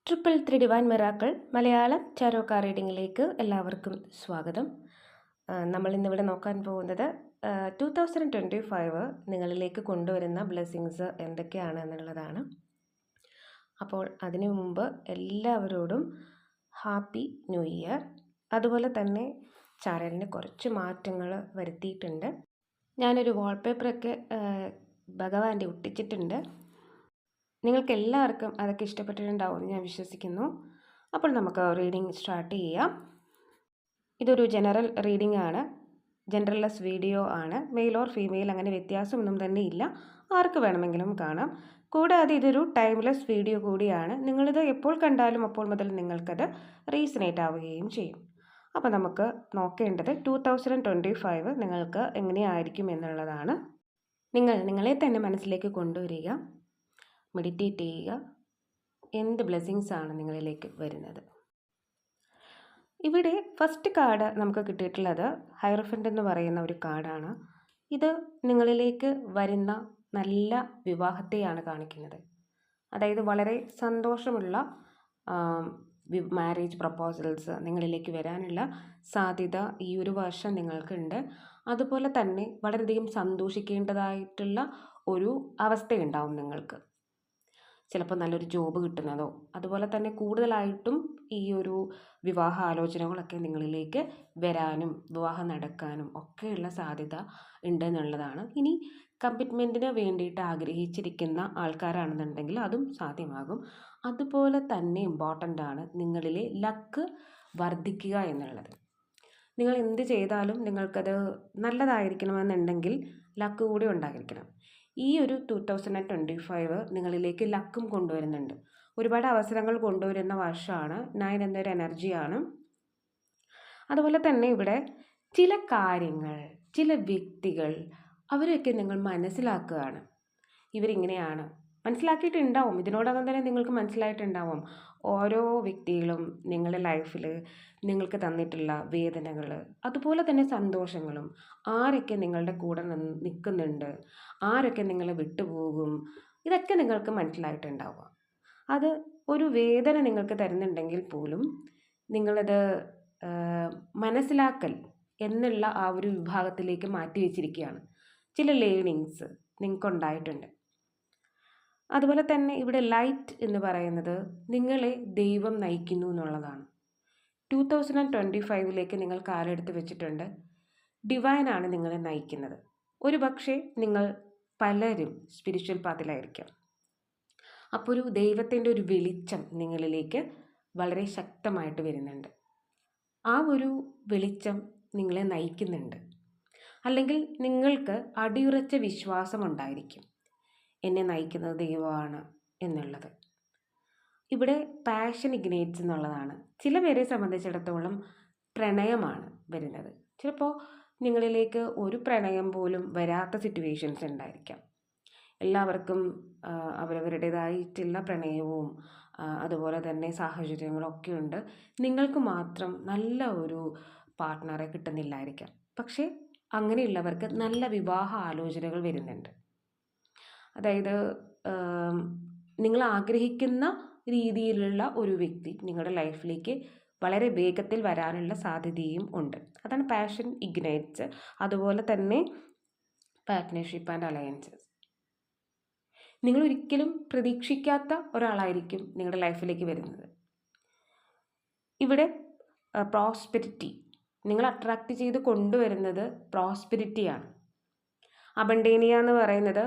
333 divine miracle Malayalam tarot card റീഡിങ്ങിലേക്ക് എല്ലാവർക്കും സ്വാഗതം. നമ്മൾ ഇന്നിവിടെ നോക്കാൻ പോകുന്നത് 2025 നിങ്ങളിലേക്ക് കൊണ്ടുവരുന്ന ബ്ലെസ്സിങ്സ് എന്തൊക്കെയാണ് എന്നുള്ളതാണ്. അപ്പോൾ അതിനു മുമ്പ് എല്ലാവരോടും ഹാപ്പി ന്യൂ ഇയർ. അതുപോലെ തന്നെ ചാനലിന് കുറച്ച് മാറ്റങ്ങൾ വരുത്തിയിട്ടുണ്ട്. ഞാനൊരു വാൾപേപ്പറൊക്കെ ഭഗവാന്റെ ഒട്ടിച്ചിട്ടുണ്ട്. നിങ്ങൾക്ക് എല്ലാവർക്കും അതൊക്കെ ഇഷ്ടപ്പെട്ടിട്ടുണ്ടാവുമെന്ന് ഞാൻ വിശ്വസിക്കുന്നു. അപ്പോൾ നമുക്ക് റീഡിംഗ് സ്റ്റാർട്ട് ചെയ്യാം. ഇതൊരു ജനറൽ റീഡിംഗ് ആണ്, ജനറൽലെസ് വീഡിയോ ആണ്. മെയിൽ ഓർ ഫീമെയിൽ അങ്ങനെ വ്യത്യാസമൊന്നും തന്നെ ഇല്ല, ആർക്ക് വേണമെങ്കിലും കാണാം. കൂടാതെ ഇതൊരു ടൈംലെസ് വീഡിയോ കൂടിയാണ്. നിങ്ങളിത് എപ്പോൾ കണ്ടാലും അപ്പോൾ മുതൽ നിങ്ങൾക്കത് റീസണേറ്റ് ആവുകയും ചെയ്യും. അപ്പോൾ നമുക്ക് നോക്കേണ്ടത് 2025 നിങ്ങൾക്ക് എങ്ങനെയായിരിക്കും എന്നുള്ളതാണ്. നിങ്ങളെ തന്നെ മനസ്സിലേക്ക് കൊണ്ടുവരിക, മെഡിറ്റേറ്റ് ചെയ്യുക. എന്ത് ബ്ലെസ്സിങ്സ് ആണ് നിങ്ങളിലേക്ക് വരുന്നത്? ഇവിടെ ഫസ്റ്റ് കാർഡ് നമുക്ക് കിട്ടിയിട്ടുള്ളത് ഹൈറഫൻ്റ് എന്ന് പറയുന്ന ഒരു കാർഡാണ്. ഇത് നിങ്ങളിലേക്ക് വരുന്ന നല്ല വിവാഹത്തെയാണ് കാണിക്കുന്നത്. അതായത് വളരെ സന്തോഷമുള്ള മാരേജ് പ്രപ്പോസൽസ് നിങ്ങളിലേക്ക് വരാനുള്ള സാധ്യത ഈ ഒരു വർഷം നിങ്ങൾക്കുണ്ട്. അതുപോലെ തന്നെ വളരെയധികം സന്തോഷിക്കേണ്ടതായിട്ടുള്ള ഒരു അവസ്ഥയുണ്ടാവും നിങ്ങൾക്ക്. ചിലപ്പോൾ നല്ലൊരു ജോബ് കിട്ടുന്നതോ അതുപോലെ തന്നെ കൂടുതലായിട്ടും ഈ ഒരു വിവാഹ ആലോചനകളൊക്കെ നിങ്ങളിലേക്ക് വരാനും വിവാഹം നടക്കാനും ഒക്കെയുള്ള സാധ്യത ഉണ്ടെന്നുള്ളതാണ്. ഇനി കമ്മിറ്റ്മെൻറ്റിന് വേണ്ടിയിട്ട് ആഗ്രഹിച്ചിരിക്കുന്ന ആൾക്കാരാണെന്നുണ്ടെങ്കിൽ അതും സാധ്യമാകും. അതുപോലെ തന്നെ ഇമ്പോർട്ടൻ്റ് ആണ് നിങ്ങളിലെ ലക്ക് വർദ്ധിക്കുക എന്നുള്ളത്. നിങ്ങൾ എന്ത് ചെയ്താലും നിങ്ങൾക്കത് നല്ലതായിരിക്കണമെന്നുണ്ടെങ്കിൽ ലക്ക് കൂടി ഉണ്ടായിരിക്കണം. ഈ ഒരു 2025 നിങ്ങളിലേക്ക് ലക്കും കൊണ്ടുവരുന്നുണ്ട്. ഒരുപാട് അവസരങ്ങൾ കൊണ്ടുവരുന്ന വർഷമാണ്. 9 എന്നൊരു എനർജിയാണ്. അതുപോലെ തന്നെ ഇവിടെ ചില കാര്യങ്ങൾ, ചില വ്യക്തികൾ അവരെയൊക്കെ നിങ്ങൾ മനസ്സിലാക്കുകയാണ്. ഇവരിങ്ങനെയാണ്, മനസ്സിലാക്കിയിട്ടുണ്ടാവും. ഇതിനോടകം തന്നെ നിങ്ങൾക്ക് മനസ്സിലായിട്ടുണ്ടാവും. ഓരോ വ്യക്തികളും നിങ്ങളുടെ ലൈഫിൽ നിങ്ങൾക്ക് തന്നിട്ടുള്ള വേദനകൾ അതുപോലെ തന്നെ സന്തോഷങ്ങളും, ആരൊക്കെ നിങ്ങളുടെ കൂടെ നിൽക്കുന്നുണ്ട്, ആരൊക്കെ നിങ്ങളെ വിട്ടുപോകും, ഇതൊക്കെ നിങ്ങൾക്ക് മനസ്സിലായിട്ടുണ്ടാവുക. അത് ഒരു വേദന നിങ്ങൾക്ക് തരുന്നുണ്ടെങ്കിൽ പോലും നിങ്ങളത് മനസ്സിലാക്കൽ എന്നുള്ള ആ ഒരു വിഭാഗത്തിലേക്ക് മാറ്റി വെച്ചിരിക്കുകയാണ്. ചില ലേണിങ്സ് നിങ്ങൾക്കുണ്ടായിട്ടുണ്ട്. അതുപോലെ തന്നെ ഇവിടെ ലൈറ്റ് എന്ന് പറയുന്നത് നിങ്ങളെ ദൈവം നയിക്കുന്നു എന്നുള്ളതാണ്. 2025 നിങ്ങൾ കാലെടുത്ത് വെച്ചിട്ടുണ്ട്. ഡിവൈനാണ് നിങ്ങളെ നയിക്കുന്നത്. ഒരു പക്ഷേ നിങ്ങൾ പലരും സ്പിരിച്വൽ പാത്തിലായിരിക്കാം. അപ്പോൾ ഒരു ദൈവത്തിൻ്റെ ഒരു വെളിച്ചം നിങ്ങളിലേക്ക് വളരെ ശക്തമായിട്ട് വരുന്നുണ്ട്. ആ ഒരു വെളിച്ചം നിങ്ങളെ നയിക്കുന്നുണ്ട്. അല്ലെങ്കിൽ നിങ്ങൾക്ക് അടിയുറച്ച വിശ്വാസം ഉണ്ടായിരിക്കും, എന്നെ നയിക്കുന്നത് ദൈവമാണ് എന്നുള്ളത്. ഇവിടെ പാഷൻ ഇഗ്നേറ്റ്സ് എന്നുള്ളതാണ്. ചില പേരെ സംബന്ധിച്ചിടത്തോളം പ്രണയമാണ് വരുന്നത്. ചിലപ്പോൾ നിങ്ങളിലേക്ക് ഒരു പ്രണയം പോലും വരാത്ത സിറ്റുവേഷൻസ് ഉണ്ടായിരിക്കാം. എല്ലാവർക്കും അവരവരുടേതായിട്ടുള്ള പ്രണയവും അതുപോലെ തന്നെ സാഹചര്യങ്ങളൊക്കെ ഉണ്ട്. നിങ്ങൾക്ക് മാത്രം നല്ല ഒരു പാർട്ട്ണറെ കിട്ടുന്നില്ലായിരിക്കാം. പക്ഷേ അങ്ങനെയുള്ളവർക്ക് നല്ല വിവാഹ ആലോചനകൾ വരുന്നുണ്ട്. അതായത് നിങ്ങൾ ആഗ്രഹിക്കുന്ന രീതിയിലുള്ള ഒരു വ്യക്തി നിങ്ങളുടെ ലൈഫിലേക്ക് വളരെ വേഗത്തിൽ വരാനുള്ള സാധ്യതയും ഉണ്ട്. അതാണ് പാഷൻ ഇഗ്നൈറ്റ്സ്. അതുപോലെ തന്നെ പാർട്ട്ണർഷിപ്പ് ആൻഡ് അലയൻസസ്. നിങ്ങൾ ഒരിക്കലും പ്രതീക്ഷിക്കാത്ത ഒരാളായിരിക്കും നിങ്ങളുടെ ലൈഫിലേക്ക് വരുന്നത്. ഇവിടെ പ്രോസ്പെരിറ്റി, നിങ്ങൾ അട്രാക്റ്റ് ചെയ്ത് കൊണ്ടുവരുന്നത് പ്രോസ്പെരിറ്റിയാണ്. അബണ്ടേനിയ എന്ന് പറയുന്നത്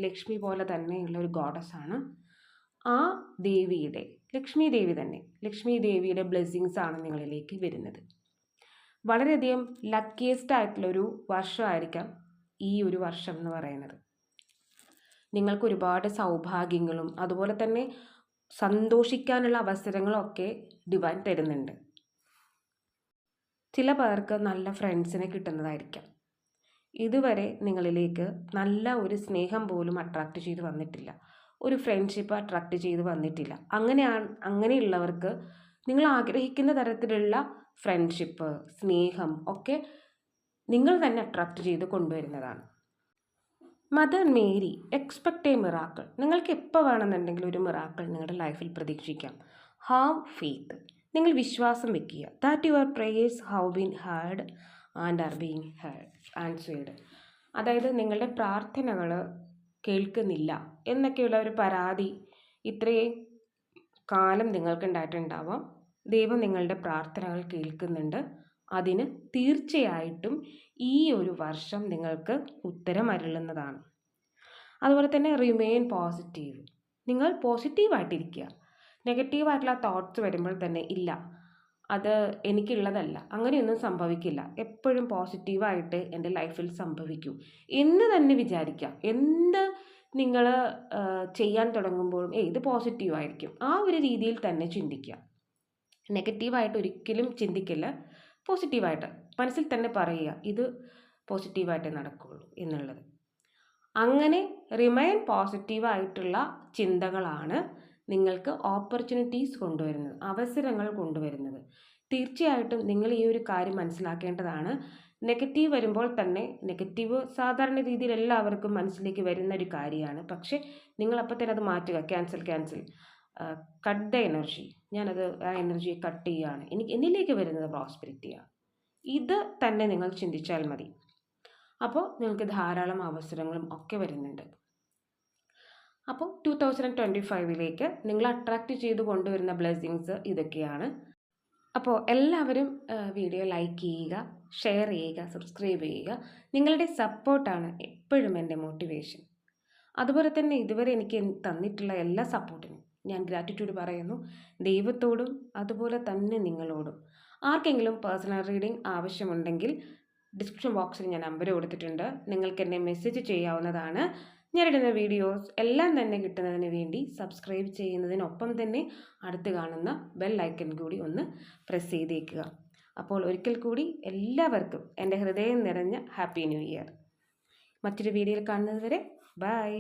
ലക്ഷ്മി പോലെ തന്നെയുള്ള ഒരു ഗോഡസ് ആണ്. ആ ദേവിയുടെ, ലക്ഷ്മി ദേവി തന്നെ, ലക്ഷ്മി ദേവിയുടെ ബ്ലെസ്സിങ്സ് ആണ് നിങ്ങളിലേക്ക് വരുന്നത്. വളരെയധികം ലക്കിയസ്റ്റ് ആയിട്ടുള്ളൊരു വർഷമായിരിക്കാം ഈ ഒരു വർഷം എന്ന് പറയുന്നത്. നിങ്ങൾക്ക് ഒരുപാട് സൗഭാഗ്യങ്ങളും അതുപോലെ തന്നെ സന്തോഷിക്കാനുള്ള അവസരങ്ങളൊക്കെ ഡിവൈൻ തരുന്നുണ്ട്. ചില പേർക്ക് നല്ല ഫ്രണ്ട്സിനെ കിട്ടുന്നതായിരിക്കാം. ഇതുവരെ നിങ്ങളിലേക്ക് നല്ല ഒരു സ്നേഹം പോലും അട്രാക്റ്റ് ചെയ്ത് വന്നിട്ടില്ല, ഒരു ഫ്രണ്ട്ഷിപ്പ് അട്രാക്റ്റ് ചെയ്ത് വന്നിട്ടില്ല. അങ്ങനെയുള്ളവർക്ക് നിങ്ങൾ ആഗ്രഹിക്കുന്ന തരത്തിലുള്ള ഫ്രണ്ട്ഷിപ്പ്, സ്നേഹം ഒക്കെ നിങ്ങൾ തന്നെ അട്രാക്റ്റ് ചെയ്ത് കൊണ്ടുവരുന്നതാണ്. Mother Mary expect a miracle. നിങ്ങൾക്ക് എപ്പോൾ വേണമെന്നുണ്ടെങ്കിലും ഒരു മിറാക്കിൾ നിങ്ങളുടെ ലൈഫിൽ പ്രതീക്ഷിക്കാം. Have faith. നിങ്ങൾ വിശ്വാസം വെക്കുക. That your prayers have been heard and are being answered. അതായത് നിങ്ങളുടെ പ്രാർത്ഥനകൾ കേൾക്കുന്നില്ല എന്നൊക്കെയുള്ള ഒരു പരാതി ഇത്രയും കാലം നിങ്ങൾക്കുണ്ടായിട്ടുണ്ടാവാം. ദൈവം നിങ്ങളുടെ പ്രാർത്ഥനകൾ കേൾക്കുന്നുണ്ട്. അതിന് തീർച്ചയായിട്ടും ഈ ഒരു വർഷം നിങ്ങൾക്ക് ഉത്തരം അരുളുന്നതാണ്. അതുപോലെ തന്നെ റിമെയിൻ പോസിറ്റീവ്. നിങ്ങൾ പോസിറ്റീവായിട്ടിരിക്കുക. നെഗറ്റീവായിട്ടുള്ള തോട്ട്സ് വരുമ്പോൾ തന്നെ ഇല്ല, അത് എനിക്കുള്ളതല്ല, അങ്ങനെയൊന്നും സംഭവിക്കില്ല, എപ്പോഴും പോസിറ്റീവായിട്ട് എൻ്റെ ലൈഫിൽ സംഭവിക്കൂ എന്ന് തന്നെ വിചാരിക്കുക. എന്ത് നിങ്ങൾ ചെയ്യാൻ തുടങ്ങുമ്പോഴും ഇത് പോസിറ്റീവായിരിക്കും, ആ ഒരു രീതിയിൽ തന്നെ ചിന്തിക്കുക. നെഗറ്റീവായിട്ട് ഒരിക്കലും ചിന്തിക്കില്ല. പോസിറ്റീവായിട്ട് മനസ്സിൽ തന്നെ പറയുക, ഇത് പോസിറ്റീവായിട്ട് നടക്കുകയുള്ളൂ എന്നുള്ളത്. അങ്ങനെ റിമൈൻ പോസിറ്റീവായിട്ടുള്ള ചിന്തകളാണ് നിങ്ങൾക്ക് ഓപ്പർച്യൂണിറ്റീസ് കൊണ്ടുവരുന്നത്, അവസരങ്ങൾ കൊണ്ടുവരുന്നത്. തീർച്ചയായിട്ടും നിങ്ങൾ ഈ ഒരു കാര്യം മനസ്സിലാക്കേണ്ടതാണ്. നെഗറ്റീവ് വരുമ്പോൾ തന്നെ, നെഗറ്റീവ് സാധാരണ രീതിയിൽ എല്ലാവർക്കും മനസ്സിലേക്ക് വരുന്ന ഒരു കാര്യമാണ്. പക്ഷേ നിങ്ങൾ അപ്പോൾ തന്നെ അത് മാറ്റുക. Cancel cut the energy. ഞാനത് ആ എനർജിയെ കട്ട് ചെയ്യുകയാണ്, എന്നിലേക്ക് വരുന്നത് പ്രോസ്പെരിറ്റിയാണ്. ഇത് തന്നെ നിങ്ങൾ ചിന്തിച്ചാൽ മതി. അപ്പോൾ നിങ്ങൾക്ക് ധാരാളം അവസരങ്ങളും ഒക്കെ വരുന്നുണ്ട്. അപ്പോൾ 2025 നിങ്ങൾ അട്രാക്റ്റ് ചെയ്ത് കൊണ്ടുവരുന്ന ബ്ലെസ്സിങ്സ് ഇതൊക്കെയാണ്. അപ്പോൾ എല്ലാവരും വീഡിയോ ലൈക്ക് ചെയ്യുക, ഷെയർ ചെയ്യുക, സബ്സ്ക്രൈബ് ചെയ്യുക. നിങ്ങളുടെ സപ്പോർട്ടാണ് എപ്പോഴും എൻ്റെ മോട്ടിവേഷൻ. അതുപോലെ തന്നെ ഇതുവരെ എനിക്ക് തന്നിട്ടുള്ള എല്ലാ സപ്പോർട്ടിനും ഞാൻ ഗ്രാറ്റിറ്റ്യൂഡ് പറയുന്നു, ദൈവത്തോടും അതുപോലെ തന്നെ നിങ്ങളോടും. ആർക്കെങ്കിലും പേഴ്സണൽ റീഡിംഗ് ആവശ്യമുണ്ടെങ്കിൽ ഡിസ്ക്രിപ്ഷൻ ബോക്സിൽ ഞാൻ നമ്പർ കൊടുത്തിട്ടുണ്ട്. നിങ്ങൾക്ക് എന്നെ മെസ്സേജ് ചെയ്യാവുന്നതാണ്. ഞാനിടുന്ന വീഡിയോസ് എല്ലാം തന്നെ കിട്ടുന്നതിന് വേണ്ടി സബ്സ്ക്രൈബ് ചെയ്യുന്നതിനൊപ്പം തന്നെ അടുത്ത് കാണുന്ന ബെൽ ഐക്കൺ കൂടി ഒന്ന് പ്രസ് ചെയ്തേക്കുക. അപ്പോൾ ഒരിക്കൽ കൂടി എല്ലാവർക്കും എൻ്റെ ഹൃദയം നിറഞ്ഞ ഹാപ്പി ന്യൂ ഇയർ. മറ്റൊരു വീഡിയോയിൽ കാണുന്നത് വരെ ബൈ.